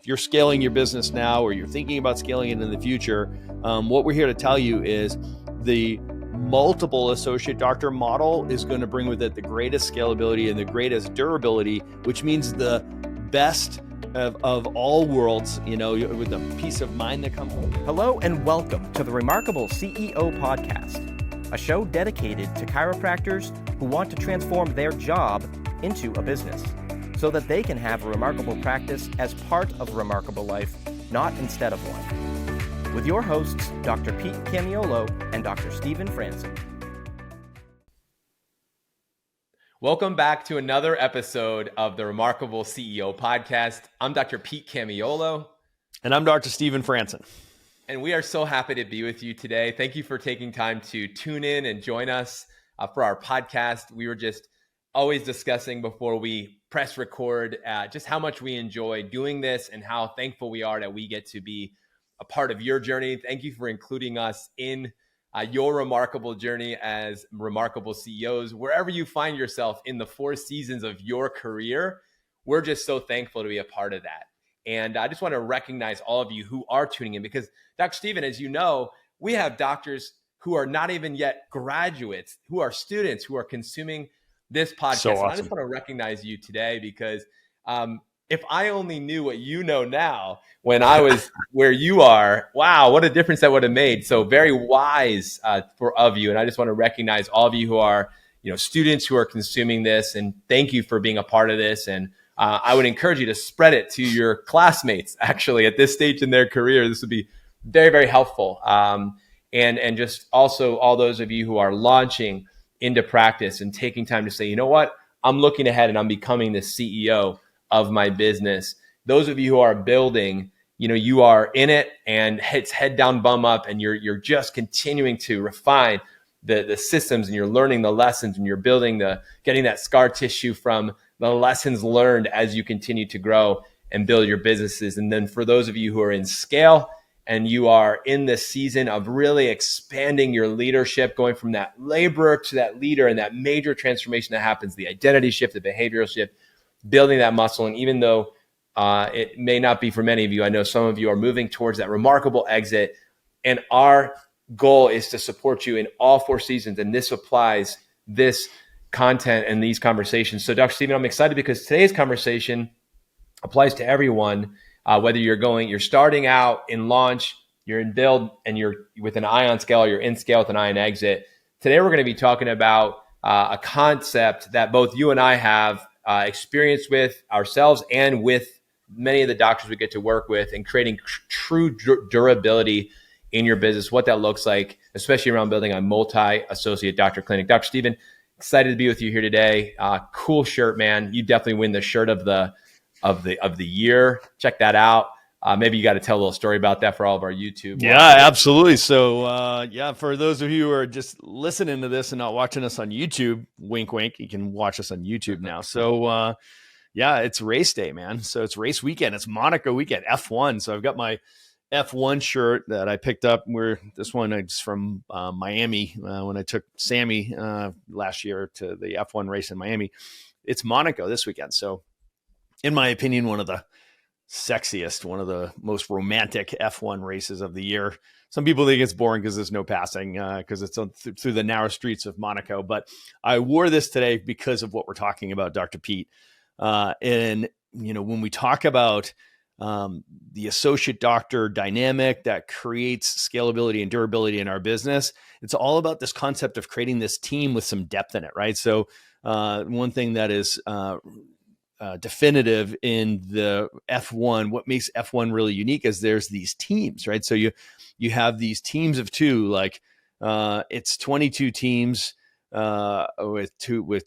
you're scaling your business now, or you're thinking about scaling it in the future, what we're here to tell you is the multiple associate doctor model is going to bring with it the greatest scalability and the greatest durability, which means the best of all worlds, with the peace of mind that comes with it. Hello and welcome to the Remarkable CEO Podcast, a show dedicated to chiropractors who want to transform their job into a business so that they can have a remarkable practice as part of a remarkable life, not instead of one. With your hosts, Dr. Pete Camiolo and Dr. Stephen Franson. Welcome back to another episode of the Remarkable CEO Podcast. I'm Dr. Pete Camiolo. And I'm Dr. Stephen Franson. And we are so happy to be with you today. Thank you for taking time to tune in and join us for our podcast. We were just always discussing before we press record just how much we enjoy doing this and how thankful we are that we get to be a part of your journey. Thank you for including us in your remarkable journey as remarkable CEOs. Wherever you find yourself in the 4 seasons of your career, we're just so thankful to be a part of that. And I just want to recognize all of you who are tuning in because, Dr. Stephen, as you know, we have doctors who are not even yet graduates, who are students who are consuming this podcast. So awesome. And I just want to recognize you today because if I only knew what you know now when I was where you are, wow, what a difference that would have made. So very wise of you. And I just want to recognize all of you who are, students who are consuming this, and thank you for being a part of this. And I would encourage you to spread it to your classmates. Actually, at this stage in their career, this would be very, very helpful. And just also all those of you who are launching into practice and taking time to say, you know what, I'm looking ahead and I'm becoming the CEO of my business. Those of you who are building, you are in it and it's head down, bum up, and you're just continuing to refine the systems, and you're learning the lessons, and you're getting that scar tissue from the lessons learned as you continue to grow and build your businesses. And then for those of you who are in scale and you are in the season of really expanding your leadership, going from that laborer to that leader, and that major transformation that happens, the identity shift, the behavioral shift, building that muscle. And even though it may not be for many of you, I know some of you are moving towards that remarkable exit. And our goal is to support you in all 4 seasons. And this applies this content and these conversations. So Dr. Stephen, I'm excited because today's conversation applies to everyone, whether you're starting out in launch, you're in build, and you're with an eye on scale, or you're in scale with an eye on exit. Today, we're going to be talking about a concept that both you and I have experience with ourselves and with many of the doctors we get to work with, and creating true durability in your business, what that looks like, especially around building a multi-associate doctor clinic. Dr. Stephen, excited to be with you here today. Cool shirt, man. You definitely win the shirt of the year. Check that out. Maybe you got to tell a little story about that for all of our YouTube. Yeah, absolutely. So, for those of you who are just listening to this and not watching us on YouTube, wink, wink, you can watch us on YouTube now. So, it's race day, man. So it's race weekend. It's Monaco weekend, F1. So I've got my F1 shirt that I picked up. This one is from Miami when I took Sammy last year to the F1 race in Miami. It's Monaco this weekend. So in my opinion, one of the sexiest, one of the most romantic F1 races of the year. Some people think it's boring because there's no passing, because it's through the narrow streets of Monaco. But I wore this today because of what we're talking about, Dr. Pete. And when we talk about the associate doctor dynamic that creates scalability and durability in our business, it's all about this concept of creating this team with some depth in it, right? So one thing that is definitive in the F1, what makes F1 really unique is there's these teams, right? So you have these teams of 2, like it's 22 teams with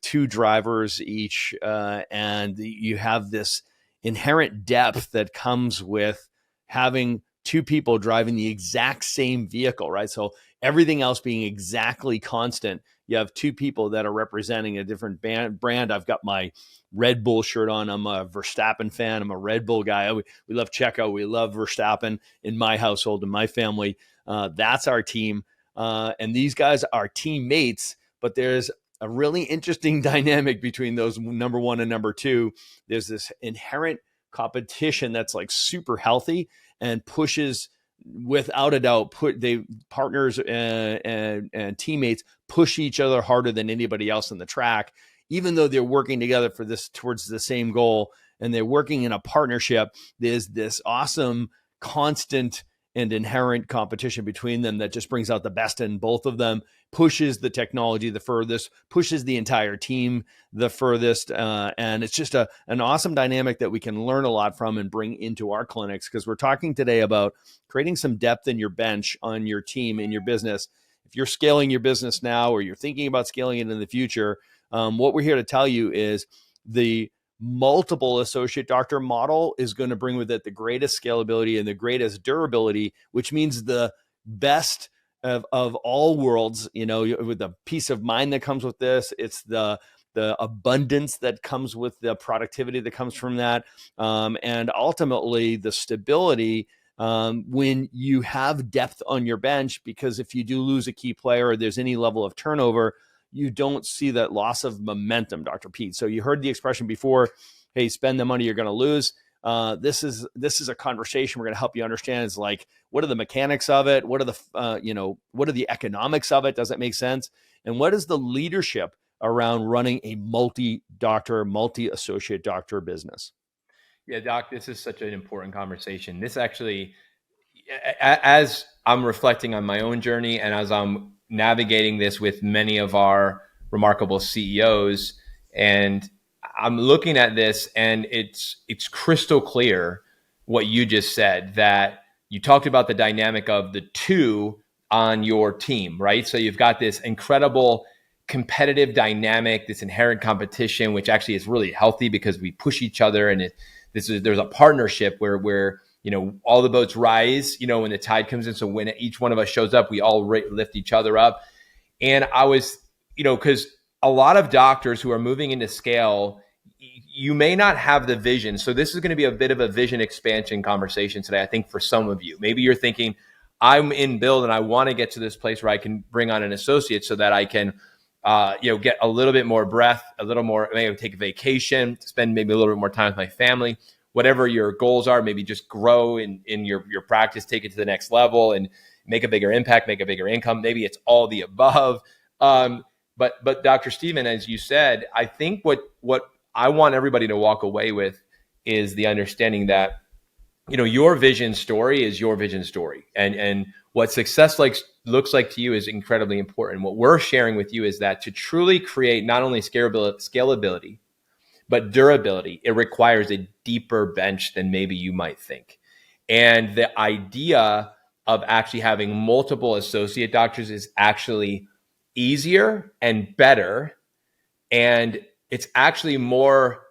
two drivers each, and you have this inherent depth that comes with having 2 people driving the exact same vehicle, right? So everything else being exactly constant, you have 2 people that are representing a different brand. I've got my Red Bull shirt on. I'm a Verstappen fan. I'm a Red Bull guy. We love Checo. We love Verstappen in my household, in my family. That's our team. And these guys are teammates, but there's a really interesting dynamic between those number 1 and number 2. There's this inherent competition that's like super healthy and pushes, without a doubt, partners and teammates push each other harder than anybody else in the track, even though they're working together towards the same goal, and they're working in a partnership. There's this awesome constant and inherent competition between them that just brings out the best in both of them, pushes the technology the furthest, pushes the entire team the furthest. And it's just an awesome dynamic that we can learn a lot from and bring into our clinics, because we're talking today about creating some depth in your bench on your team, in your business. If you're scaling your business now, or you're thinking about scaling it in the future, what we're here to tell you is the multiple associate doctor model is going to bring with it the greatest scalability and the greatest durability, which means the best of all worlds, with the peace of mind that comes with this. It's the abundance that comes with the productivity that comes from that. And ultimately the stability when you have depth on your bench, because if you do lose a key player or there's any level of turnover, you don't see that loss of momentum, Dr. Pete. So you heard the expression before, hey, spend the money you're going to lose. This is a conversation we're going to help you understand. Is like, what are the mechanics of it? What are the economics of it? Does it make sense? And what is the leadership around running a multi-associate doctor business? Yeah, Doc, this is such an important conversation. This actually, as I'm reflecting on my own journey and as I'm navigating this with many of our remarkable CEOs, and I'm looking at this, and it's crystal clear what you just said, that you talked about the dynamic of the two on your team, right? So you've got this incredible competitive dynamic, this inherent competition, which actually is really healthy because we push each other, and there's a partnership where all the boats rise, when the tide comes in. So when each one of us shows up, we all lift each other up. And I was, because a lot of doctors who are moving into scale, you may not have the vision. So this is going to be a bit of a vision expansion conversation today, I think, for some of you. Maybe you're thinking, I'm in build and I want to get to this place where I can bring on an associate so that I can get a little bit more breath, a little more, maybe take a vacation, spend maybe a little bit more time with my family. Whatever your goals are, maybe just grow in your practice, take it to the next level and make a bigger impact, make a bigger income. Maybe it's all the above. But Dr. Stephen, as you said, I think what I want everybody to walk away with is the understanding that, your vision story is your vision story. And what success looks like to you is incredibly important. What we're sharing with you is that to truly create not only scalability, but durability, it requires a deeper bench than maybe you might think. And the idea of actually having multiple associate doctors is actually easier and better. And it's actually more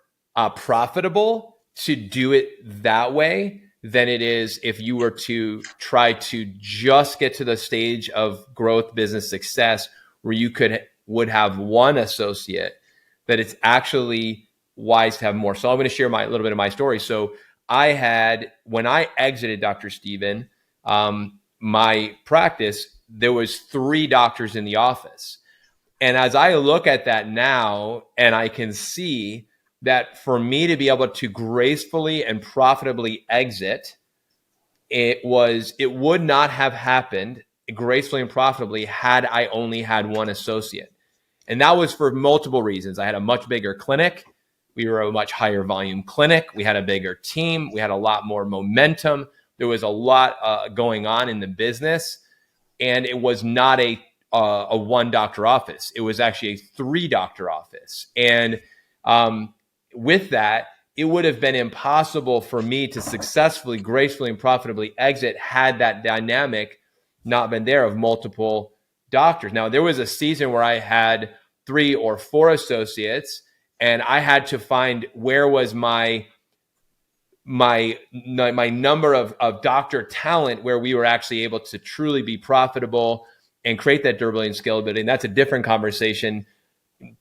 profitable to do it that way than it is if you were to try to just get to the stage of growth business success where you would have one associate, that it's actually wise to have more. So I'm going to share a little bit of my story. So when I exited Dr. Stephen, my practice, there was 3 doctors in the office. And as I look at that now, and I can see that for me to be able to gracefully and profitably exit, it would not have happened gracefully and profitably had I only had one associate. And that was for multiple reasons. I had a much bigger clinic. We were a much higher volume clinic. We had a bigger team. We had a lot more momentum. There was a lot going on in the business. And it was not a 1-doctor office. It was actually a 3-doctor office. And with that, it would have been impossible for me to successfully, gracefully, and profitably exit had that dynamic not been there of multiple doctors. Now, there was a season where I had 3 or 4 associates, and I had to find where was my number of doctor talent where we were actually able to truly be profitable and create that durability and scalability. And that's a different conversation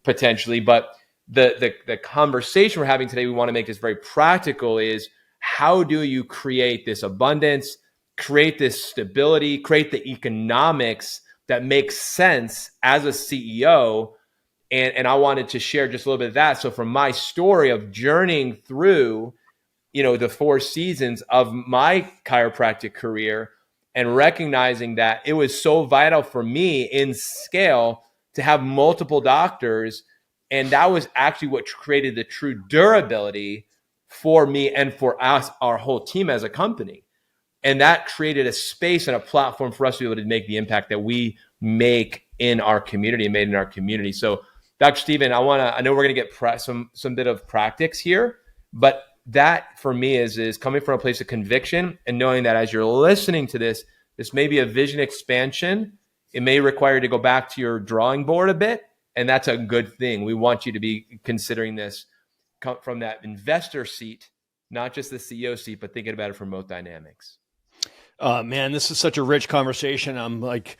potentially. But the conversation we're having today, we want to make this very practical, is how do you create this abundance, create this stability, create the economics that makes sense as a CEO. And I wanted to share just a little bit of that. So from my story of journeying through the 4 seasons of my chiropractic career, and recognizing that it was so vital for me in scale to have multiple doctors. And that was actually what created the true durability for me and for us, our whole team as a company. And that created a space and a platform for us to be able to make the impact that we make in our community and made in our community. So Dr. Stephen, I know we're going to get some bit of practice here, but that for me is coming from a place of conviction and knowing that as you're listening to this may be a vision expansion. It may require you to go back to your drawing board a bit, and that's a good thing. We want you to be considering this from that investor seat, not just the CEO seat, but thinking about it from both dynamics. Man, this is such a rich conversation. I'm like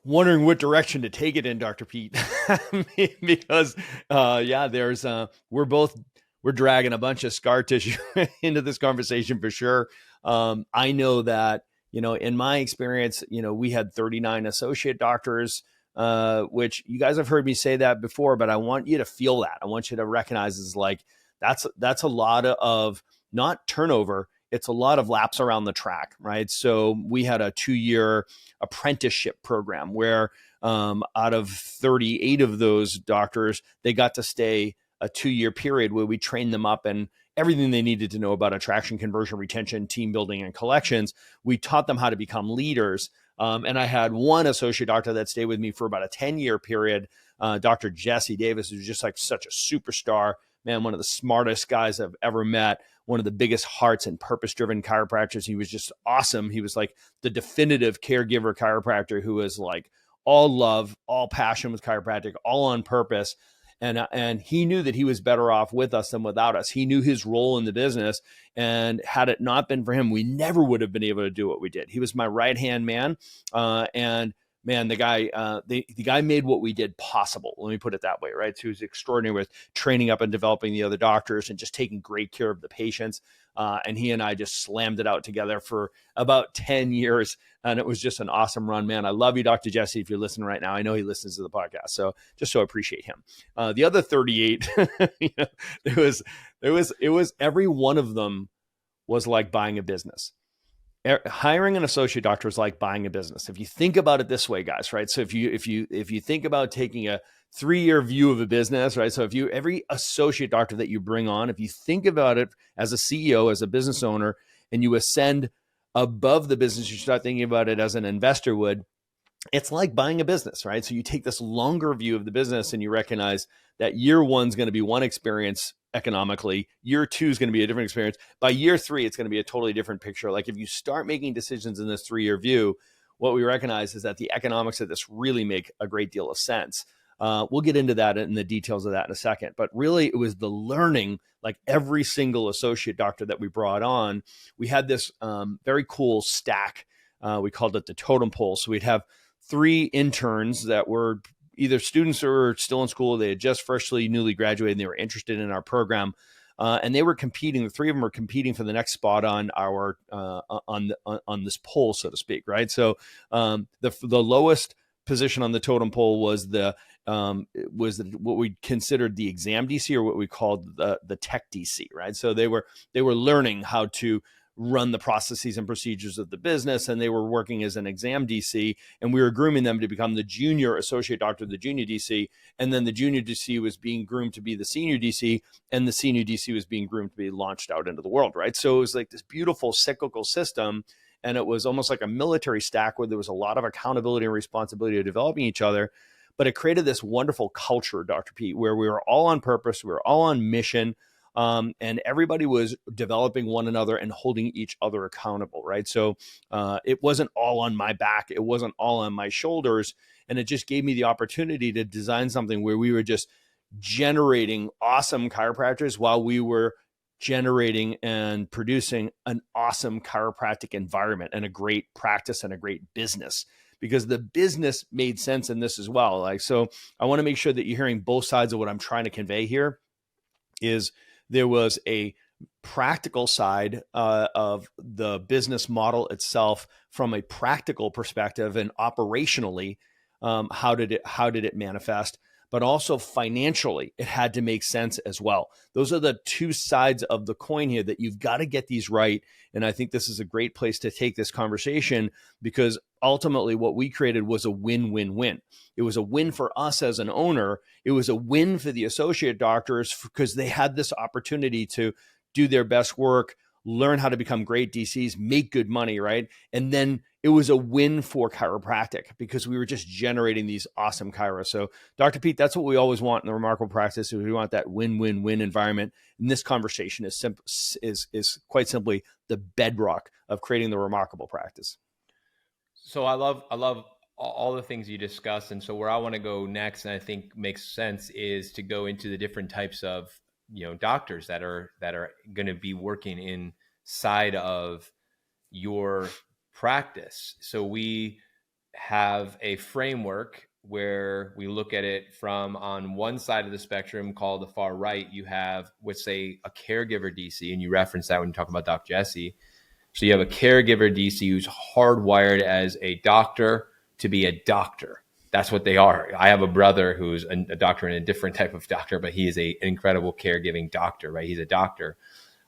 wondering what direction to take it in, Dr. Pete, because we're dragging a bunch of scar tissue into this conversation for sure. I know that, in my experience, we had 39 associate doctors, which you guys have heard me say that before, but I want you to feel that. I want you to recognize is like, that's a lot of not turnover. It's a lot of laps around the track, right? So we had a 2-year apprenticeship program where out of 38 of those doctors, they got to stay a 2-year period where we trained them up and everything they needed to know about attraction, conversion, retention, team building, and collections. We taught them how to become leaders. And I had one associate doctor that stayed with me for about a 10-year period, Dr. Jesse Davis, who's just like such a superstar, man, one of the smartest guys I've ever met, one of the biggest hearts and purpose-driven chiropractors. He was just awesome. He was like the definitive caregiver chiropractor who was like all love, all passion with chiropractic, all on purpose. And he knew that he was better off with us than without us. He knew his role in the business. And had it not been for him, we never would have been able to do what we did. He was my right-hand man. And man, the guy made what we did possible. Let me put it that way, right? So he was extraordinary with training up and developing the other doctors and just taking great care of the patients. And he and I just slammed it out together for about 10 years. And it was just an awesome run, man. I love you, Dr. Jesse, if you're listening right now. I know he listens to the podcast. So just so I appreciate him. The other 38, it was every one of them was like buying a business. Hiring an associate doctor is like buying a business. If you think about it this way, guys, right? So if you think about taking a 3-year view of a business, right? So every associate doctor that you bring on, if you think about it as a CEO, as a business owner, and you ascend above the business, you start thinking about it as an investor would, it's like buying a business, right? So you take this longer view of the business and you recognize that year one's going to be one experience economically. Year 2 is going to be a different experience. By year 3, it's going to be a totally different picture. Like if you start making decisions in this 3-year view, what we recognize is that the economics of this really make a great deal of sense. We'll get into that in the details of that in a second. But really, it was the learning, like every single associate doctor that we brought on, we had this very cool stack. We called it the totem pole. So we'd have 3 interns that were either students or still in school. They had just newly graduated and they were interested in our program. And they were competing. The 3 of them were competing for the next spot on our on this pole, so to speak, right? So the lowest position on the totem pole was what we considered the exam DC, or what we called the tech DC, right? So they were learning how to run the processes and procedures of the business, and they were working as an exam DC, and we were grooming them to become the junior associate doctor, the junior DC, and then the junior DC was being groomed to be the senior DC, and the senior DC was being groomed to be launched out into the world, right? So it was like this beautiful cyclical system, and it was almost like a military stack where there was a lot of accountability and responsibility of developing each other, but it created this wonderful culture, Dr. Pete, where we were all on purpose, we were all on mission, and everybody was developing one another and holding each other accountable, right? So it wasn't all on my back. It wasn't all on my shoulders. And it just gave me the opportunity to design something where we were just generating awesome chiropractors while we were generating and producing an awesome chiropractic environment and a great practice and a great business, because the business made sense in this as well. Like, so I want to make sure that you're hearing both sides of what I'm trying to convey here. Is there was a practical side of the business model itself from a practical perspective, and operationally, how did it manifest? but also financially, it had to make sense as well. Those are the two sides of the coin here that you've got to get these right. And I think this is a great place to take this conversation, because ultimately what we created was a win-win-win. It was a win for us as an owner. It was a win for the associate doctors because they had this opportunity to do their best work, learn how to become great DCs, make good money, right? And then it was a win for chiropractic because we were just generating these awesome chiros. So Dr. Pete, that's what we always want in the Remarkable Practice. We want that win-win-win environment. And this conversation is quite simply the bedrock of creating the Remarkable Practice. So I love all the things you discussed. And so where I want to go next, and I think makes sense, is to go into the different types of, doctors that are going to be working inside of your practice. So we have a framework where we look at it from, on one side of the spectrum called the far right, you have, let's say, a caregiver DC, and you reference that when you talk about Doc Jesse. So you have a caregiver DC who's hardwired as a doctor to be a doctor. That's what they are. I have a brother who's a doctor and a different type of doctor, but he is an incredible caregiving doctor, right? He's a doctor.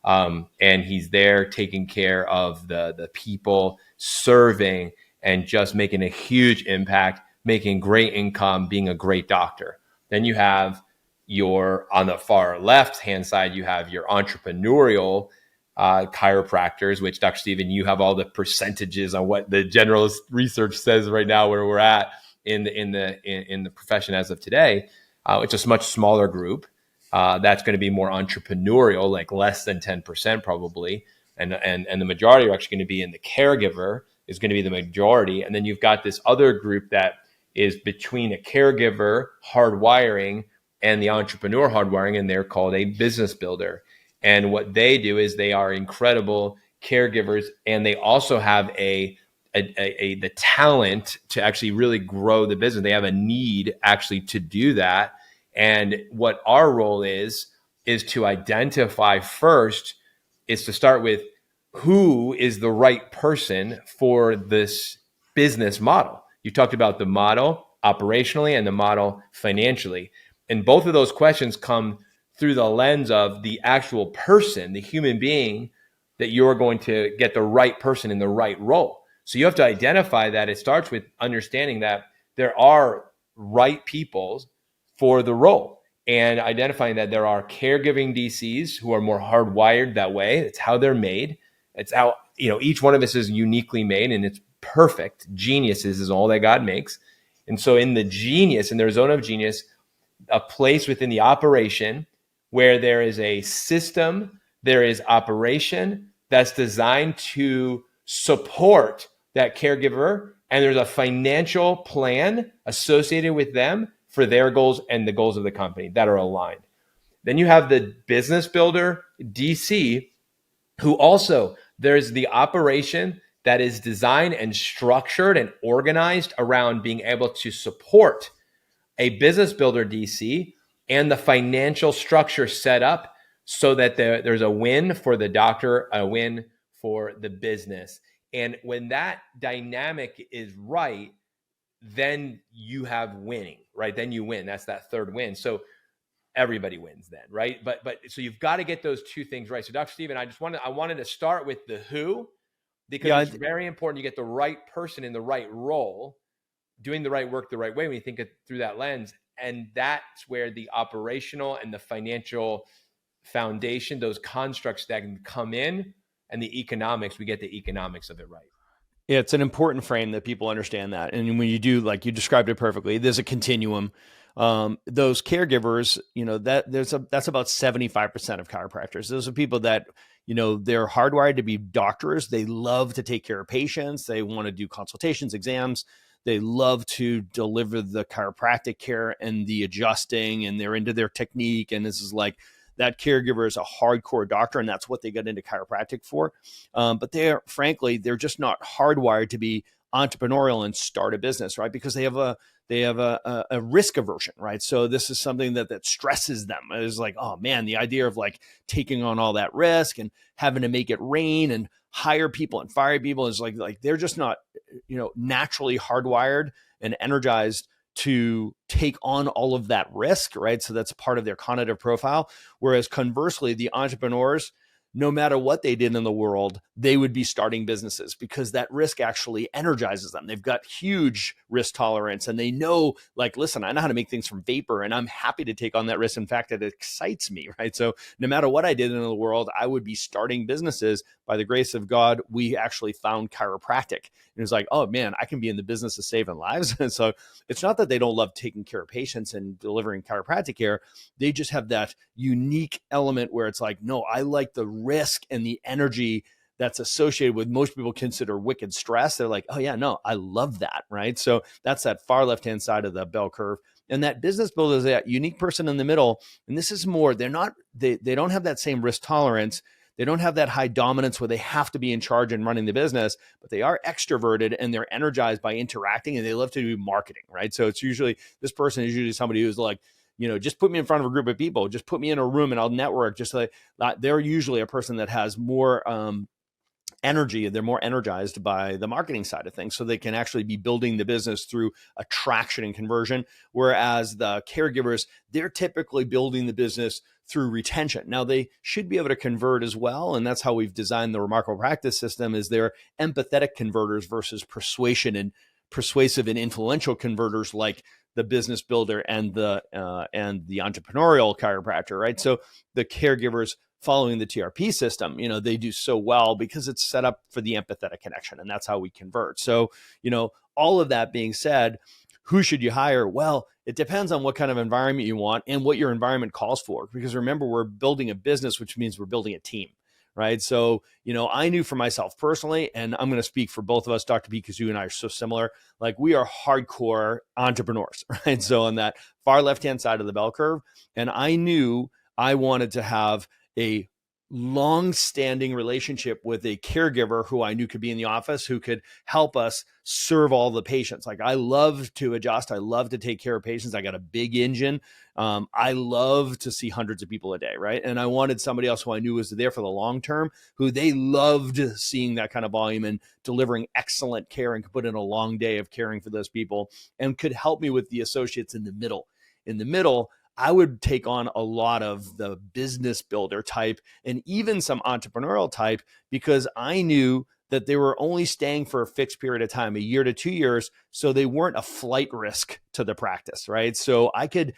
And he's there taking care of the people, serving, and just making a huge impact, making great income, being a great doctor. Then you have on the far left-hand side, you have your entrepreneurial chiropractors, which, Dr. Stephen, you have all the percentages on what the general research says right now, where we're at in the profession as of today. It's a much smaller group. That's going to be more entrepreneurial, like less than 10% probably. And the majority are actually going to be in the caregiver, is going to be the majority. And then you've got this other group that is between a caregiver hardwiring and the entrepreneur hardwiring, and they're called a business builder. And what they do is they are incredible caregivers, and they also have the talent to actually really grow the business. They have a need actually to do that. And what our role is to identify first, is to start with who is the right person for this business model. You talked about the model operationally and the model financially. And both of those questions come through the lens of the actual person, the human being, that you're going to get the right person in the right role. So you have to identify that. It starts with understanding that there are right people for the role, and identifying that there are caregiving DCs who are more hardwired that way. It's how they're made. It's how, each one of us is uniquely made, and it's perfect. Geniuses is all that God makes. And so in the genius, in their zone of genius, a place within the operation where there is a system, there is operation that's designed to support that caregiver, and there's a financial plan associated with them for their goals and the goals of the company that are aligned. Then you have the business builder DC, who also, there's the operation that is designed and structured and organized around being able to support a business builder DC, and the financial structure set up so that there's a win for the doctor, a win for the business. And when that dynamic is right, then you have winning, right? Then you win. That's that third win. So everybody wins then, right? But so you've got to get those two things right. So Dr. Stephen, I wanted to start with the who, because it's very important you get the right person in the right role, doing the right work the right way when you think it through that lens. And that's where the operational and the financial foundation, those constructs that can come in, and the economics, we get the economics of it right. Yeah, it's an important frame that people understand that. And when you do, like you described it perfectly, there's a continuum. Those caregivers, that's about 75% of chiropractors. Those are people that, they're hardwired to be doctors. They love to take care of patients. They want to do consultations, exams. They love to deliver the chiropractic care and the adjusting, and they're into their technique. And this is like, that caregiver is a hardcore doctor, and that's what they got into chiropractic for. But they're just not hardwired to be entrepreneurial and start a business, right? Because they have a risk aversion, right? So this is something that stresses them. It's like, oh man, the idea of like taking on all that risk and having to make it rain and hire people and fire people is like they're just not, naturally hardwired and energized to take on all of that risk, right? So that's part of their cognitive profile. Whereas conversely, the entrepreneurs, no matter what they did in the world, they would be starting businesses because that risk actually energizes them. They've got huge risk tolerance and they know, like, listen, I know how to make things from vapor and I'm happy to take on that risk. In fact, it excites me, right? So no matter what I did in the world, I would be starting businesses. By the grace of God, we actually found chiropractic. It was like, oh man, I can be in the business of saving lives. And so it's not that they don't love taking care of patients and delivering chiropractic care. They just have that unique element where it's like, no, I like the risk and the energy that's associated with most people consider wicked stress. They're like, oh yeah, no, I love that, right? So that's that far left-hand side of the bell curve. And that business builder is that unique person in the middle. And this is more, they don't have that same risk tolerance. They don't have that high dominance where they have to be in charge and running the business, but they are extroverted and they're energized by interacting and they love to do marketing, right? So it's usually, this person is usually somebody who's like, just put me in front of a group of people, just put me in a room and I'll network. Just like they're usually a person that has more energy. They're more energized by the marketing side of things. So they can actually be building the business through attraction and conversion. Whereas the caregivers, they're typically building the business through retention. Now they should be able to convert as well. And that's how we've designed the Remarkable Practice system is they're empathetic converters versus persuasive and influential converters like the business builder and the entrepreneurial chiropractor, right? So the caregivers following the TRP system, they do so well because it's set up for the empathetic connection, and that's how we convert. So, all of that being said, who should you hire? Well, it depends on what kind of environment you want and what your environment calls for. Because remember, we're building a business, which means we're building a team, right? So, I knew for myself personally, and I'm going to speak for both of us, Dr. P, because you and I are so similar, like we are hardcore entrepreneurs, right? So on that far left-hand side of the bell curve, and I knew I wanted to have a long-standing relationship with a caregiver who I knew could be in the office, who could help us serve all the patients. Like I love to adjust. I love to take care of patients. I got a big engine. I love to see hundreds of people a day, right? And I wanted somebody else who I knew was there for the long term, who they loved seeing that kind of volume and delivering excellent care and could put in a long day of caring for those people and could help me with the associates in the middle. In the middle, I would take on a lot of the business builder type and even some entrepreneurial type because I knew that they were only staying for a fixed period of time, a year to 2 years. So they weren't a flight risk to the practice, right? So I could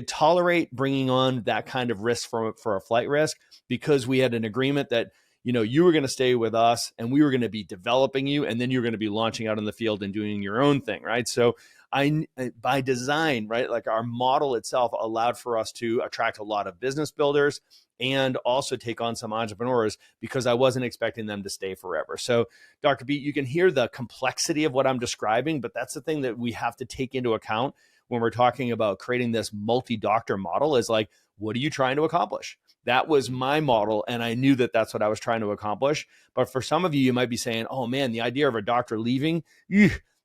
tolerate bringing on that kind of risk for a flight risk because we had an agreement that, you were going to stay with us and we were going to be developing you. And then you're going to be launching out in the field and doing your own thing, right? So by design, right, like our model itself allowed for us to attract a lot of business builders and also take on some entrepreneurs because I wasn't expecting them to stay forever. So Dr. B, you can hear the complexity of what I'm describing, but that's the thing that we have to take into account when we're talking about creating this multi-doctor model is like, what are you trying to accomplish? That was my model. And I knew that that's what I was trying to accomplish. But for some of you, you might be saying, oh man, the idea of a doctor leaving,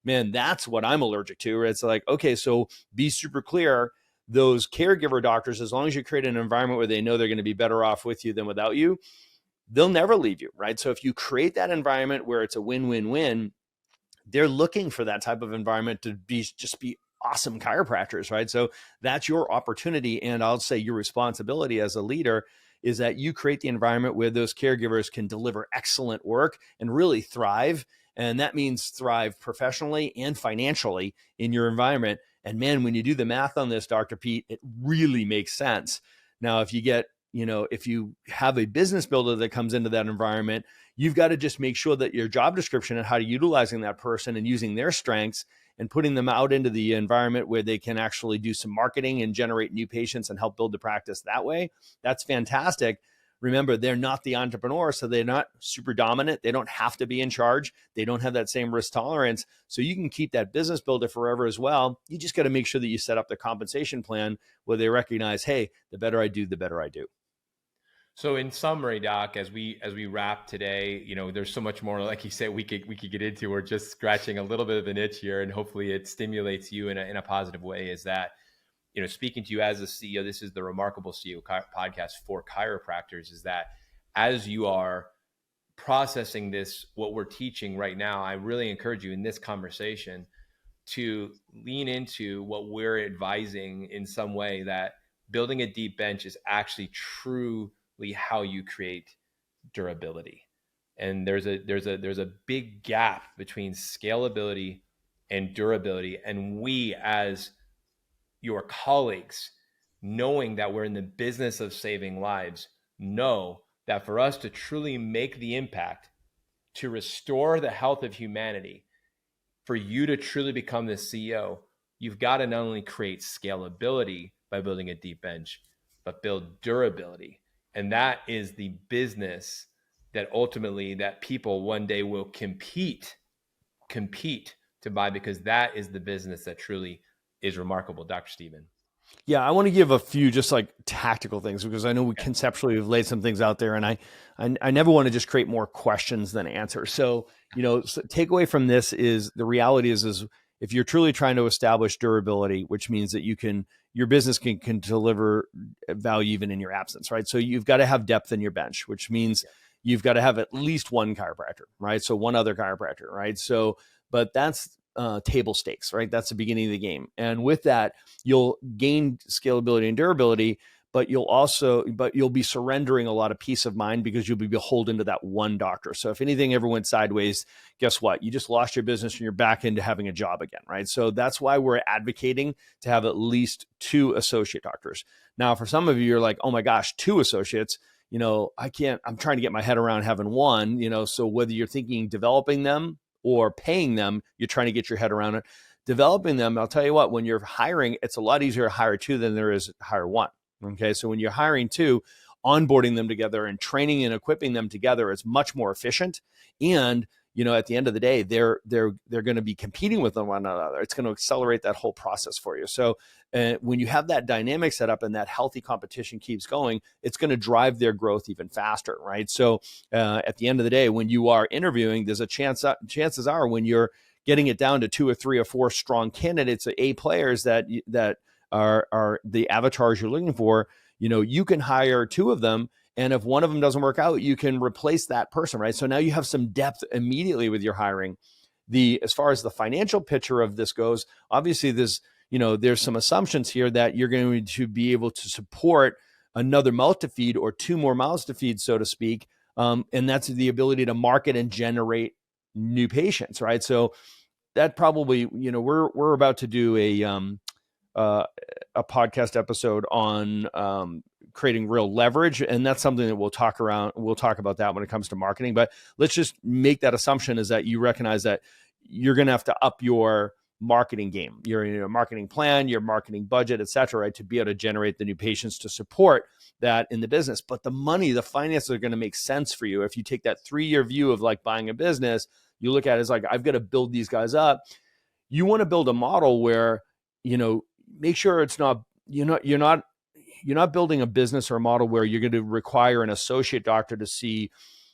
man, that's what I'm allergic to. It's like, okay, so be super clear. Those caregiver doctors, as long as you create an environment where they know they're going to be better off with you than without you, they'll never leave you, right? So if you create that environment where it's a win-win-win, they're looking for that type of environment to be awesome chiropractors, right? So that's your opportunity. And I'll say your responsibility as a leader is that you create the environment where those caregivers can deliver excellent work and really thrive. And that means thrive professionally and financially in your environment. And man, when you do the math on this, Dr. Pete, it really makes sense. Now, if you have a business builder that comes into that environment, you've got to just make sure that your job description and how to utilizing that person and using their strengths and putting them out into the environment where they can actually do some marketing and generate new patients and help build the practice that way. That's fantastic. Remember, they're not the entrepreneur, so they're not super dominant. They don't have to be in charge. They don't have that same risk tolerance. So you can keep that business builder forever as well. You just got to make sure that you set up the compensation plan where they recognize, hey, the better I do, the better I do. So in summary, Doc, as we wrap today, there's so much more, like you said, we could get into. We're just scratching a little bit of an itch here, and hopefully it stimulates you in a positive way. Is that, speaking to you as a CEO, this is the Remarkable CEO podcast for chiropractors, is that as you are processing this, what we're teaching right now, I really encourage you in this conversation, to lean into what we're advising in some way, that building a deep bench is actually truly how you create durability. And there's a big gap between scalability and durability. And we, as your colleagues, knowing that we're in the business of saving lives, know that for us to truly make the impact to restore the health of humanity, for you to truly become the CEO, you've got to not only create scalability by building a deep bench, but build durability. And that is the business that ultimately that people one day will compete to buy, because that is the business that truly is remarkable, Dr. Stephen. Yeah, I want to give a few just like tactical things, because I know we conceptually have laid some things out there, and I never want to just create more questions than answers. So, take away from this is the reality is if you're truly trying to establish durability, which means that your business can deliver value even in your absence, right? So you've got to have depth in your bench, which means you've got to have at least one chiropractor, right? So one other chiropractor, right? So, but that's table stakes, right? That's the beginning of the game. And with that, you'll gain scalability and durability, but you'll be surrendering a lot of peace of mind, because you'll be beholden to that one doctor. So if anything ever went sideways, guess what? You just lost your business and you're back into having a job again, right? So that's why we're advocating to have at least 2 associate doctors. Now, for some of you, you're like, oh my gosh, 2 associates, I can't, I'm trying to get my head around having one, so whether you're thinking developing them or paying them, you're trying to get your head around it. Developing them, I'll tell you what, when you're hiring, it's a lot easier to hire 2 than there is to hire 1. Okay. So when you're hiring 2, onboarding them together and training and equipping them together is much more efficient. And, at the end of the day, they're going to be competing with one another. It's going to accelerate that whole process for you. So when you have that dynamic set up and that healthy competition keeps going, it's going to drive their growth even faster, right? So at the end of the day, when you are interviewing, there's a chances are when you're getting it down to 2 or 3 or 4 strong candidates, A players that are the avatars you're looking for, you can hire 2 of them. And if one of them doesn't work out, you can replace that person, right? So now you have some depth immediately with your hiring. As far as the financial picture of this goes, obviously there's some assumptions here that you're going to be able to support another mouth to feed, or 2 more mouths to feed, so to speak. And that's the ability to market and generate new patients, right? So that probably, we're about to do a podcast episode on creating real leverage, and that's something that we'll talk about that when it comes to marketing. But let's just make that assumption, is that you recognize that you're going to have to up your marketing game, your marketing plan, your marketing budget, et cetera, right, to be able to generate the new patients to support that in the business. But the finances are going to make sense for you if you take that 3-year view of like buying a business. You look at it as like, I've got to build these guys up. You want to build a model where, make sure it's not, you're not building a business or a model where you're going to require an associate doctor to see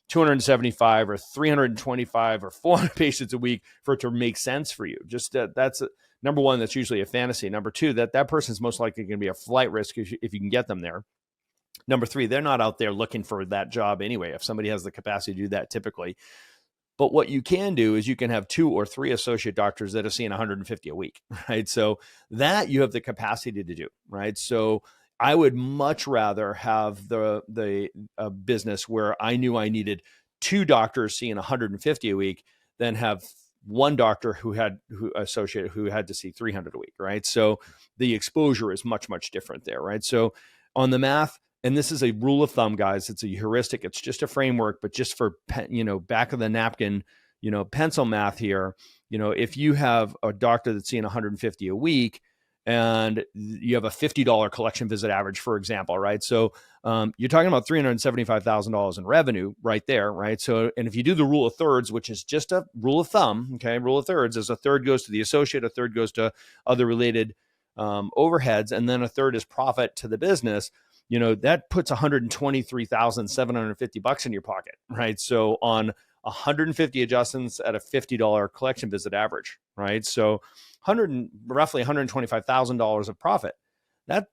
275 or 325 or 400 patients a week for it to make sense for you. Just that's number one, that's usually a fantasy. Number 2, that person's most likely going to be a flight risk if you can get them there. Number 3, they're not out there looking for that job anyway, if somebody has the capacity to do that typically. But what you can do is you can have 2 or 3 associate doctors that are seeing 150 a week, right? So that you have the capacity to do, right? So I would much rather have the business where I knew I needed 2 doctors seeing 150 a week than have 1 doctor who had to see 300 a week, right? So the exposure is much, much different there, right? So on the math, and this is a rule of thumb, guys, it's a heuristic, it's just a framework, but just for, back of the napkin, pencil math here, if you have a doctor that's seeing 150 a week, and you have a $50 collection visit average, for example, right? So you're talking about $375,000 in revenue right there, right? So, and if you do the rule of thirds, which is just a rule of thumb, okay, rule of thirds is a third goes to the associate, a third goes to other related overheads, and then a third is profit to the business. That puts $123,750 in your pocket, right? So on 150 adjustments at a $50 collection visit average, right? So roughly $125,000 of profit. That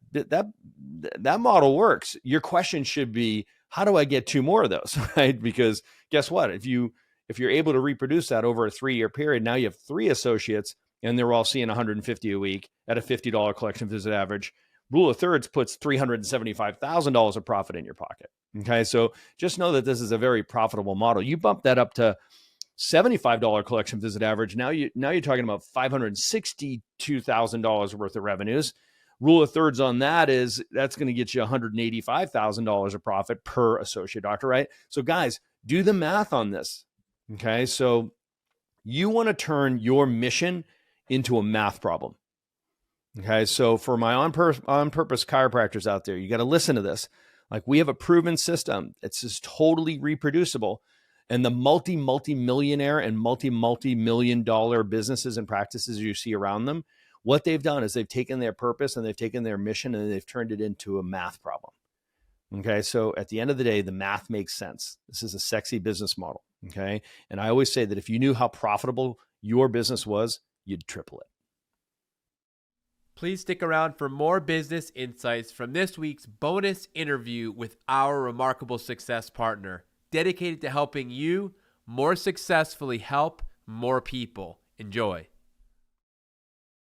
model works. Your question should be, how do I get 2 more of those, right? Because guess what? If you're able to reproduce that over a 3-year period, now you have 3 associates and they're all seeing 150 a week at a $50 collection visit average, rule of thirds puts $375,000 of profit in your pocket. Okay. So just know that this is a very profitable model. You bump that up to $75 collection visit average. Now you're talking about $562,000 worth of revenues. Rule of thirds on that is that's going to get you $185,000 of profit per associate doctor, right? So guys, do the math on this. Okay. So you want to turn your mission into a math problem. Okay. So for my on-purpose chiropractors out there, you got to listen to this. Like, we have a proven system. It's just totally reproducible. And the multi-millionaire and multi-million dollar businesses and practices you see around them, what they've done is they've taken their purpose and they've taken their mission and they've turned it into a math problem. Okay. So at the end of the day, the math makes sense. This is a sexy business model. Okay. And I always say that if you knew how profitable your business was, you'd triple it. Please stick around for more business insights from this week's bonus interview with our remarkable success partner, dedicated to helping you more successfully help more people. Enjoy.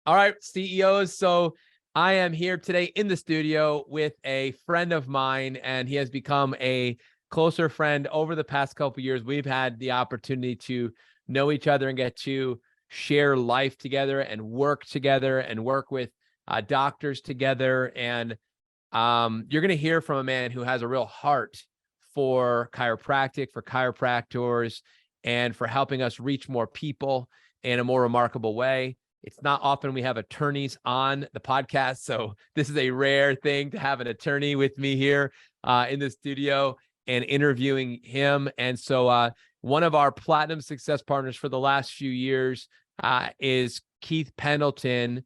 All right, CEOs. So I am here today in the studio with a friend of mine, and he has become a closer friend over the past couple of years. We've had the opportunity to know each other and get to share life together and work with doctors together. And you're going to hear from a man who has a real heart for chiropractic, for chiropractors, and for helping us reach more people in a more remarkable way. It's not often we have attorneys on the podcast, so this is a rare thing to have an attorney with me here in the studio and interviewing him. And so one of our platinum success partners for the last few years is Keith Pendleton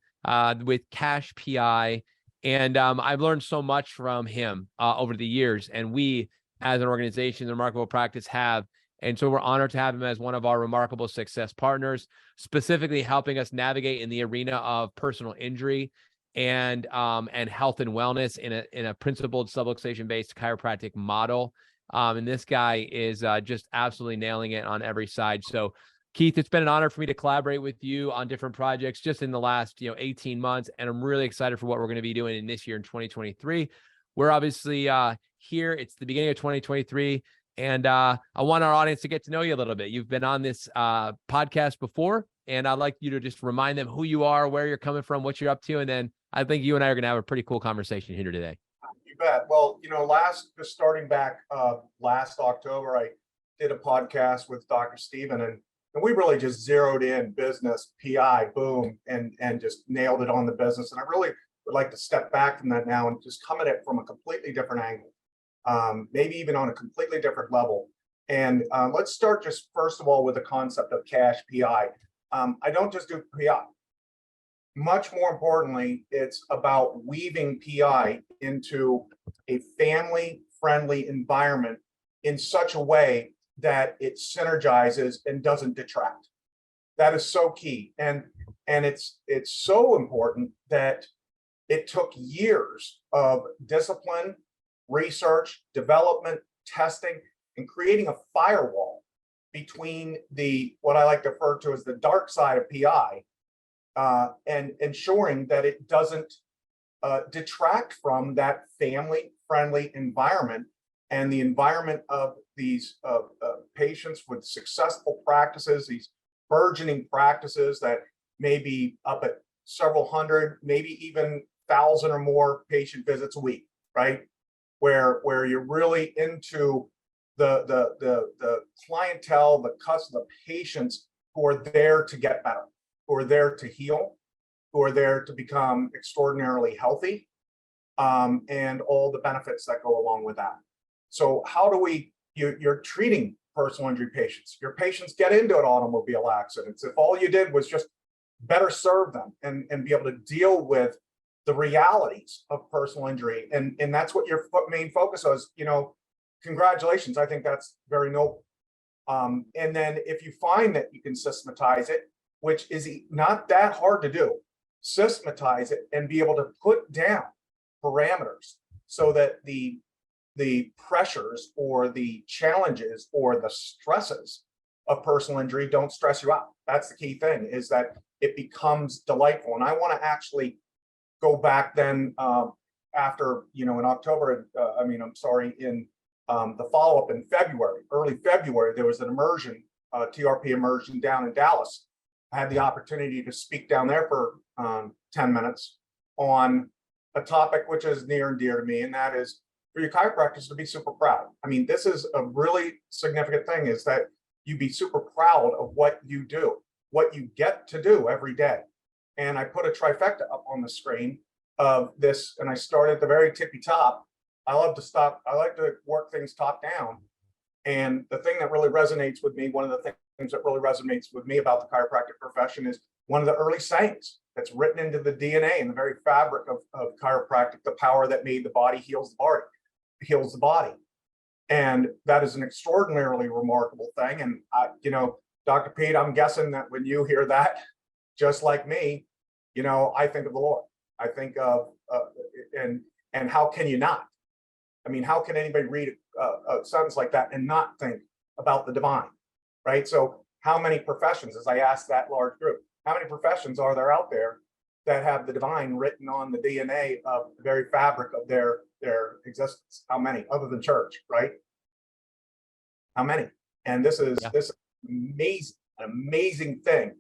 with Cash PI. And I've learned so much from him over the years, and we as an organization, the Remarkable Practice, have. And so we're honored to have him as one of our remarkable success partners, specifically helping us navigate in the arena of personal injury and health and wellness in a principled subluxation-based chiropractic model. And this guy is just absolutely nailing it on every side. So Keith, it's been an honor for me to collaborate with you on different projects just in the last 18 months. And I'm really excited for what we're going to be doing in this year in 2023. We're obviously here. It's the beginning of 2023. And I want our audience to get to know you a little bit. You've been on this podcast before, and I'd like you to just remind them who you are, where you're coming from, what you're up to. And then I think you and I are going to have a pretty cool conversation here today. You bet. Well, starting back last October, I did a podcast with Dr. Steven, and we really just zeroed in business, PI, boom, and just nailed it on the business. And I really would like to step back from that now and just come at it from a completely different angle. Maybe even on a completely different level. And let's start just first of all with the concept of Cash PI. I don't just do PI. Much more importantly, it's about weaving PI into a family-friendly environment in such a way that it synergizes and doesn't detract. That is so key. And it's so important that it took years of discipline, research, development, testing, and creating a firewall between what I like to refer to as the dark side of PI, and ensuring that it doesn't detract from that family-friendly environment and the environment of these patients with successful practices, these burgeoning practices that may be up at several hundred, maybe even 1,000 or more patient visits a week, right? Where you're really into the clientele, the patients who are there to get better, who are there to heal, who are there to become extraordinarily healthy, and all the benefits that go along with that. So how do you're treating personal injury patients. Your patients get into an automobile accidents. If all you did was just better serve them and be able to deal with the realities of personal injury. And that's what your main focus was, congratulations. I think that's very noble. And then if you find that you can systematize it, which is not that hard to do, systematize it and be able to put down parameters so that the pressures or the challenges or the stresses of personal injury don't stress you out. That's the key thing, is that it becomes delightful. And I want to actually go back then after, in October, in the follow-up in February, early February, there was an immersion, TRP immersion down in Dallas. I had the opportunity to speak down there for 10 minutes on a topic which is near and dear to me, and that is for your chiropractors to be super proud. I mean, this is a really significant thing, is that you be super proud of what you do, what you get to do every day. And I put a trifecta up on the screen of this, and I started at the very tippy top. I like to work things top down. And the thing that really resonates with me, one of the things that really resonates with me about the chiropractic profession, is one of the early sayings that's written into the DNA and the very fabric of chiropractic: the power that made the body heals the body. And that is an extraordinarily remarkable thing. And Dr. Pete, I'm guessing that when you hear that, just like me, I think of the Lord. I think of and how can you not? I mean, how can anybody read a sentence like that and not think about the divine, right? So how many professions, as I asked that large group, how many professions are there out there that have the divine written on the DNA of the very fabric of their existence? How many, other than church, right? How many? And this is amazing, an amazing thing.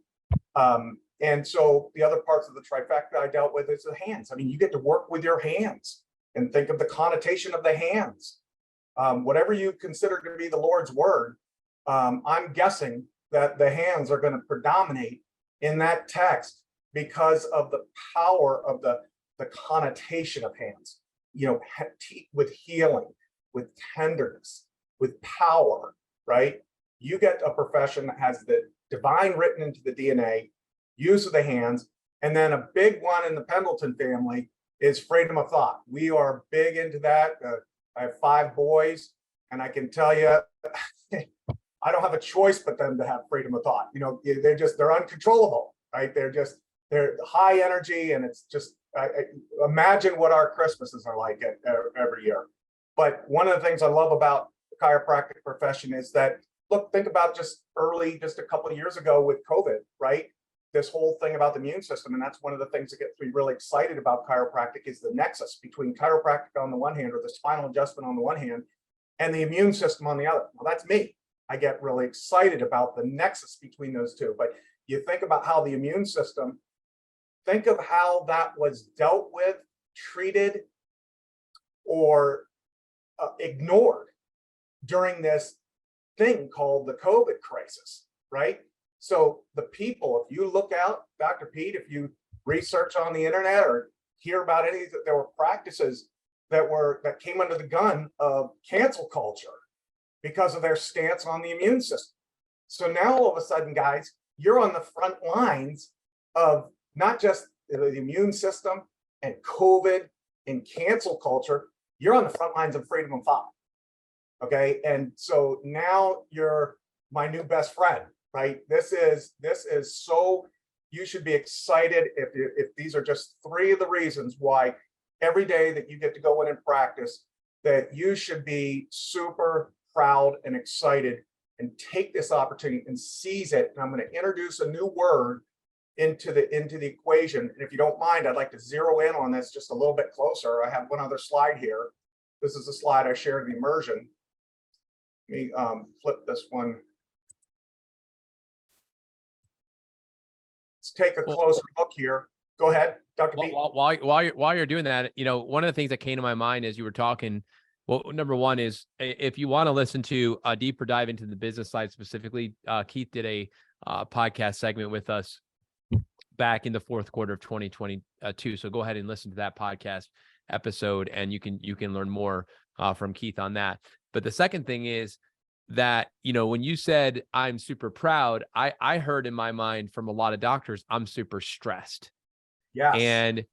And so the other parts of the trifecta I dealt with is the hands. I mean, you get to work with your hands and think of the connotation of the hands. Whatever you consider to be the Lord's word, I'm guessing that the hands are going to predominate in that text because of the power of the connotation of hands, with healing, with tenderness, with power, right? You get a profession that has the divine written into the DNA, use of the hands, and then a big one in the Pendleton family is freedom of thought. We are big into that. I have 5 boys, and I can tell you, I don't have a choice but them to have freedom of thought. They're uncontrollable, right? They're high energy, and it's just, imagine what our Christmases are like every year. But one of the things I love about the chiropractic profession is that, look, think about just a couple of years ago with COVID, right? This whole thing about the immune system. And that's one of the things that gets me really excited about chiropractic, is the nexus between chiropractic on the one hand, or the spinal adjustment on the one hand, and the immune system on the other. Well, that's me. I get really excited about the nexus between those two. But you think about how the immune system, think of how that was dealt with, treated, or ignored during this thing called the COVID crisis, right? So the people, if you look out, Dr. Pete, if you research on the internet or hear about any, that there were practices that came under the gun of cancel culture because of their stance on the immune system. So now all of a sudden, guys, you're on the front lines of not just the immune system and COVID and cancel culture, you're on the front lines of freedom of thought. Okay. And so now you're my new best friend, right? This is so, you should be excited if these are just 3 of the reasons why every day that you get to go in and practice, that you should be super proud and excited and take this opportunity and seize it. And I'm going to introduce a new word into the equation. And if you don't mind, I'd like to zero in on this just a little bit closer. I have one other slide here. This is a slide I shared in the immersion. Let me flip this one. Let's take a closer look here. Go ahead, Dr. Pete. While you're doing that, one of the things that came to my mind as you were talking, well, number one is, if you want to listen to a deeper dive into the business side specifically, Keith did a podcast segment with us back in the 4th quarter of 2022. So go ahead and listen to that podcast episode, and you can learn more from Keith on that. But the second thing is that, when you said I'm super proud, I heard in my mind from a lot of doctors, I'm super stressed. Yes. And,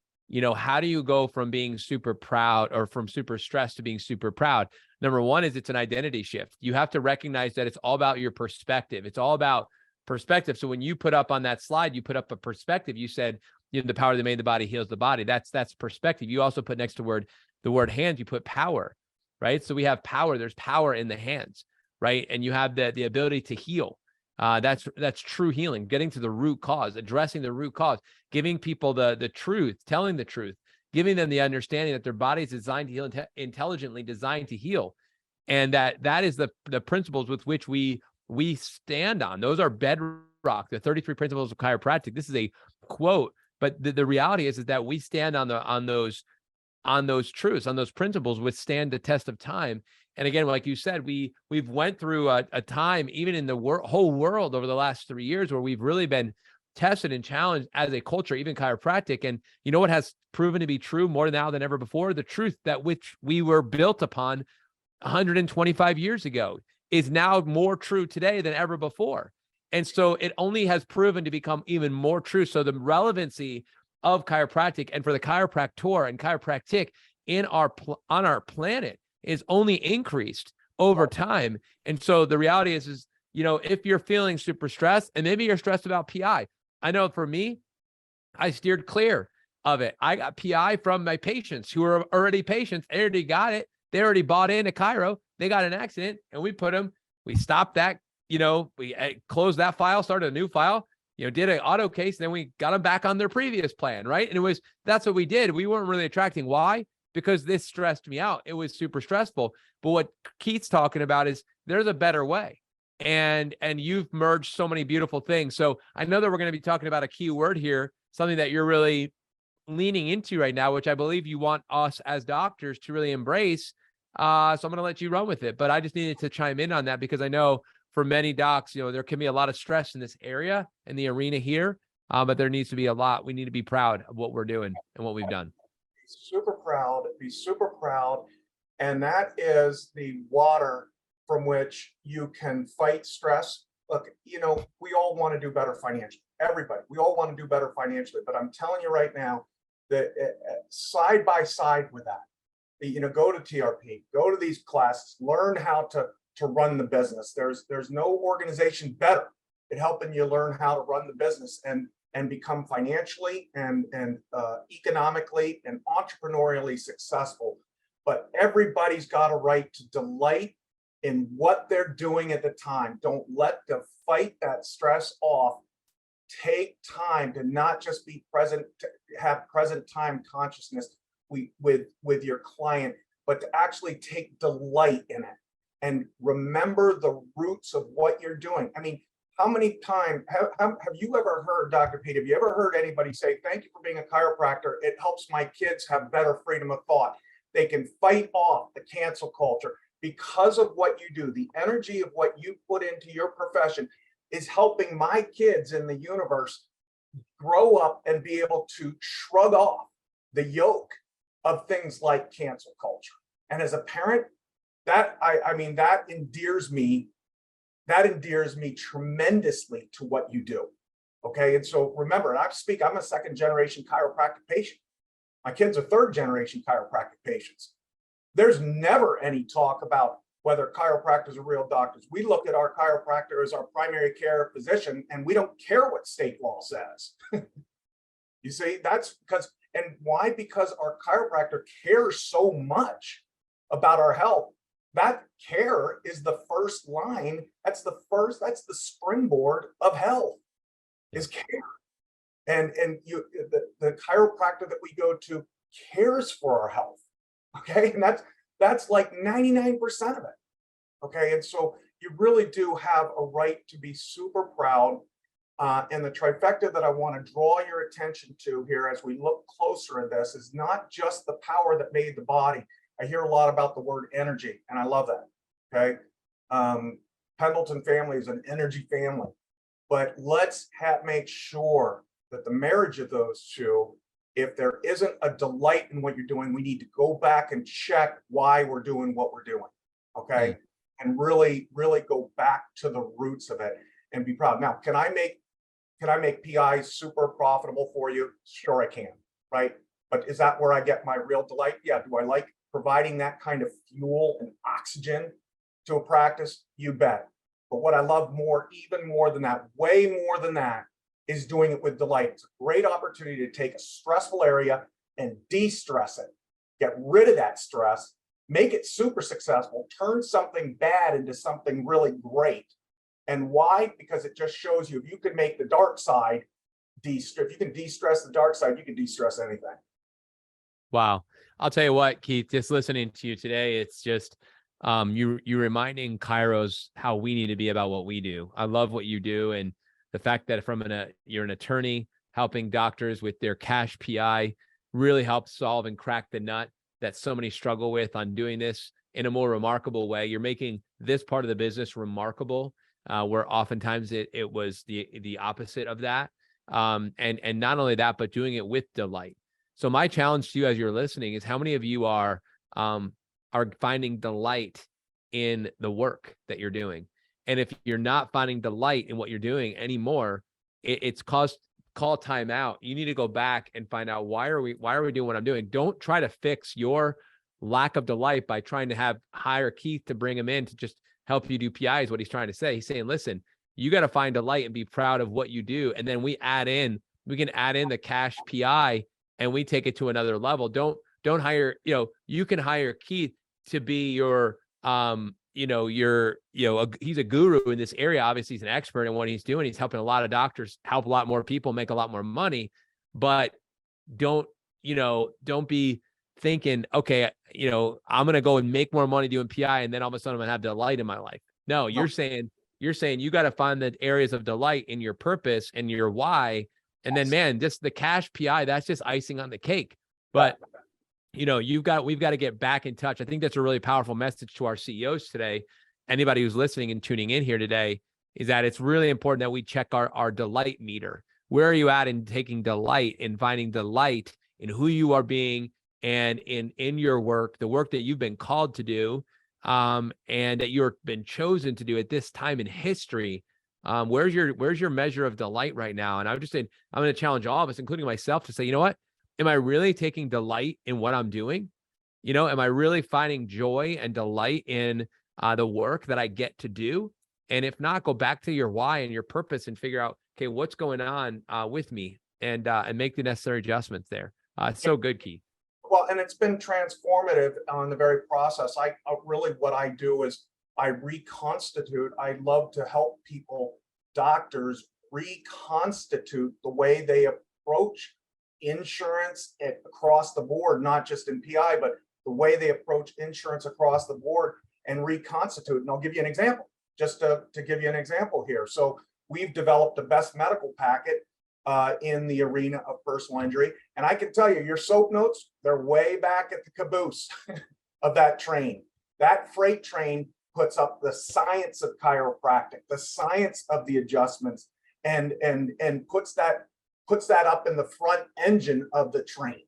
how do you go from being super proud, or from super stressed to being super proud? Number one is it's an identity shift. You have to recognize that it's all about your perspective. It's all about perspective. So when you put up on that slide, you put up a perspective. You said, the power that made the body heals the body. That's perspective. You also put next to the word hands, you put power, right? So we have power. There's power in the hands, right? And you have the ability to heal. That's true healing, getting to the root cause, addressing the root cause, giving people the truth, telling the truth, giving them the understanding that their body is designed to heal, intelligently designed to heal. And that is the principles with which we stand on. Those are bedrock, the 33 principles of chiropractic. This is a quote, but the reality is that we stand on those truths, on those principles, withstand the test of time. And again, like you said, we've went through a time, even in the whole world over the last 3 years, where we've really been tested and challenged as a culture, even chiropractic. And you know what has proven to be true more now than ever before? The truth that which we were built upon 125 years ago is now more true today than ever before. And so it only has proven to become even more true. So the relevancy of chiropractic and for the chiropractor and chiropractic on our planet is only increased over time. And so the reality is, if you're feeling super stressed and maybe you're stressed about PI, I know for me, I steered clear of it. I got PI from my patients who are already patients. They already got it. They already bought into chiro. They got an accident and we stopped that, we closed that file, started a new file, did an auto case, then we got them back on their previous plan, right? And that's what we did. We weren't really attracting. Why? Because this stressed me out. It was super stressful. But what Keith's talking about is there's a better way. And you've merged so many beautiful things. So I know that we're going to be talking about a key word here, something that you're really leaning into right now, which I believe you want us as doctors to really embrace. So I'm going to let you run with it, but I just needed to chime in on that because I know for many docs, there can be a lot of stress in this area, in the arena here, but there needs to be a lot. We need to be proud of what we're doing and what we've done. Be super proud. And that is the water from which you can fight stress. Look, we all want to do better financially. Everybody, we all want to do better financially, but I'm telling you right now that side by side with that, go to TRP, go to these classes, learn how to run the business. There's no organization better at helping you learn how to run the business and become financially and economically and entrepreneurially successful. But everybody's got a right to delight in what they're doing at the time. Don't let them fight that stress off. Take time to not just be present, to have present time consciousness with your client, but to actually take delight in it and remember the roots of what you're doing. I mean, how many times have you ever heard, Dr. Pete, have you ever heard anybody say, thank you for being a chiropractor. It helps my kids have better freedom of thought. They can fight off the cancel culture because of what you do. The energy of what you put into your profession is helping my kids in the universe grow up and be able to shrug off the yoke of things like cancel culture. And as a parent, that endears me tremendously to what you do. Okay. And so remember, I'm a second generation chiropractic patient. My kids are third generation chiropractic patients. There's never any talk about whether chiropractors are real doctors. We look at our chiropractor as our primary care physician, and we don't care what state law says. You see, that's because, and why? Because our chiropractor cares so much about our health. That care is the first line. That's the springboard of health is care. And the chiropractor that we go to cares for our health. Okay. And that's like 99% of it. Okay. And so you really do have a right to be super proud. And the trifecta that I want to draw your attention to here as we look closer at this is not just the power that made the body. I hear a lot about the word energy, and I love that. Okay. Pendleton family is an energy family, but let's make sure that the marriage of those two, if there isn't a delight in what you're doing, we need to go back and check why we're doing what we're doing. Okay. And really, really go back to the roots of it and be proud. Now, can I make PI super profitable for you? Sure, I can. Right. But is that where I get my real delight? Yeah. Do I like providing that kind of fuel and oxygen to a practice? You bet. But what I love more, even more than that, way more than that, is doing it with delight. It's a great opportunity to take a stressful area and de-stress it, get rid of that stress, make it super successful, turn something bad into something really great. And why? Because it just shows you if you can make the dark side if you can de-stress the dark side, you can de-stress anything. Wow. I'll tell you what, Keith, just listening to you today, it's just you reminding Kairos how we need to be about what we do. I love what you do, and the fact that you're an attorney helping doctors with their cash PI really helps solve and crack the nut that so many struggle with on doing this in a more remarkable way. You're making this part of the business remarkable, where oftentimes it was the opposite of that. And not only that, but doing it with delight. So my challenge to you as you're listening is how many of you are finding delight in the work that you're doing? And if you're not finding delight in what you're doing anymore, it's call time out. You need to go back and find out why are we doing what I'm doing? Don't try to fix your lack of delight by trying to hire Keith to bring him in to just help you do PI is what he's trying to say. He's saying, listen, you got to find delight and be proud of what you do. And then we can add in the cash PI and we take it to another level. Don't hire, you can hire Keith to be your, he's a guru in this area. Obviously he's an expert in what he's doing. He's helping a lot of doctors help a lot more people, make a lot more money, but don't be thinking, okay, I'm going to go and make more money doing PI. And then all of a sudden I'm going to have delight in my life. No, you're saying you got to find the areas of delight in your purpose and your why. And then, man, just the cash PI, that's just icing on the cake. But, we've got to get back in touch. I think that's a really powerful message to our CEOs today. Anybody who's listening and tuning in here today is that it's really important that we check our delight meter. Where are you at in taking delight, in finding delight in who you are being and in your work, the work that you've been called to do, and that you've been chosen to do at this time in history. Where's your measure of delight right now? And I'm going to challenge all of us, including myself, to say, you know what? Am I really taking delight in what I'm doing? Am I really finding joy and delight in the work that I get to do? And if not, go back to your why and your purpose and figure out, okay, what's going on with me, and make the necessary adjustments there. It's so good, Keith. Well, and it's been transformative on the very process. Really what I do is I reconstitute. I love to help people, doctors, reconstitute the way they approach insurance across the board, not just in PI, but the way they approach insurance across the board, and reconstitute. And I'll give you an example, just to give you an example here. So we've developed a best medical packet in the arena of personal injury. And I can tell you, your soap notes, they're way back at the caboose of that train. That freight train puts up the science of chiropractic, the science of the adjustments, and puts that up in the front engine of the train.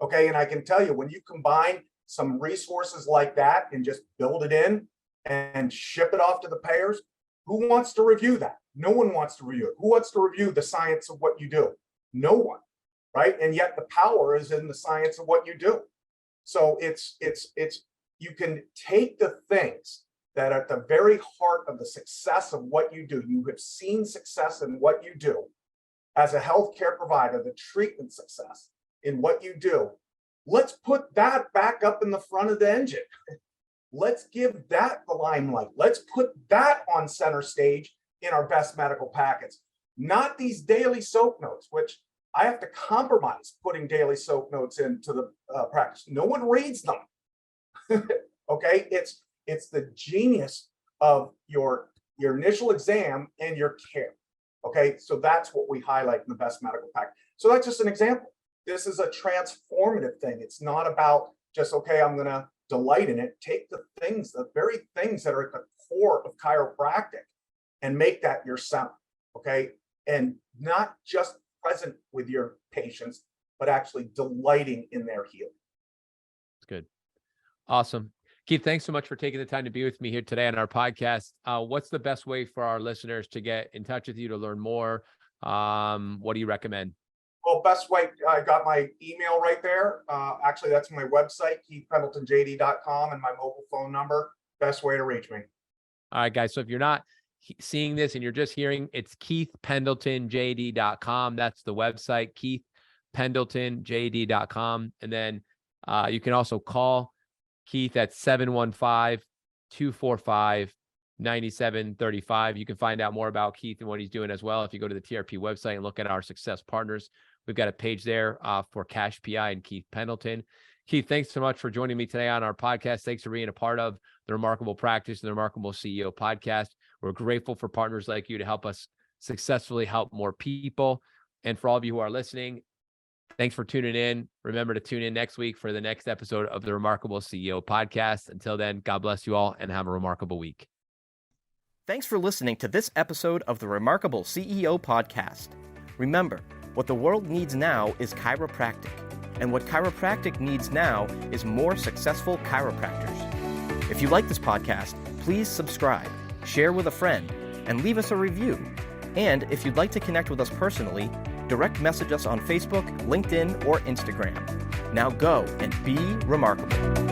Okay. And I can tell you, when you combine some resources like that and just build it in and ship it off to the payers, who wants to review that? No one wants to review it. Who wants to review the science of what you do? No one, right? And yet the power is in the science of what you do. So it's you can take the things that are at the very heart of the success of what you do. You have seen success in what you do as a healthcare provider, the treatment success in what you do. Let's put that back up in the front of the engine. Let's give that the limelight. Let's put that on center stage in our best medical packets, not these daily soap notes, which I have to compromise putting daily soap notes into the practice. No one reads them. Okay, it's the genius of your initial exam and your care. Okay, so that's what we highlight in the best medical packet. So that's just an example. This is a transformative thing. It's not about just, okay, I'm going to delight in it. Take the very things that are at the core of chiropractic and make that your center, okay? And not just present with your patients, but actually delighting in their healing. That's good. Awesome. Keith, thanks so much for taking the time to be with me here today on our podcast. What's the best way for our listeners to get in touch with you to learn more? What do you recommend? Well, best way, I got my email right there. Actually, that's my website, keithpendletonjd.com, and my mobile phone number. Best way to reach me. All right, guys. So if you're not seeing this and you're just hearing, it's keithpendletonjd.com. That's the website, keithpendletonjd.com. And then you can also call Keith at 715-245 9735. You can find out more about Keith and what he's doing as well if you go to the TRP website and look at our success partners. We've got a page there for Cash PI and Keith Pendleton. Keith, thanks so much for joining me today on our podcast. Thanks for being a part of the Remarkable Practice and the Remarkable CEO podcast. We're grateful for partners like you to help us successfully help more people. And for all of you who are listening, thanks for tuning in. Remember to tune in next week for the next episode of the Remarkable CEO podcast. Until then, God bless you all and have a remarkable week. Thanks for listening to this episode of the Remarkable CEO podcast. Remember, what the world needs now is chiropractic, and what chiropractic needs now is more successful chiropractors. If you like this podcast, please subscribe, share with a friend, and leave us a review. And if you'd like to connect with us personally, direct message us on Facebook, LinkedIn, or Instagram. Now go and be remarkable.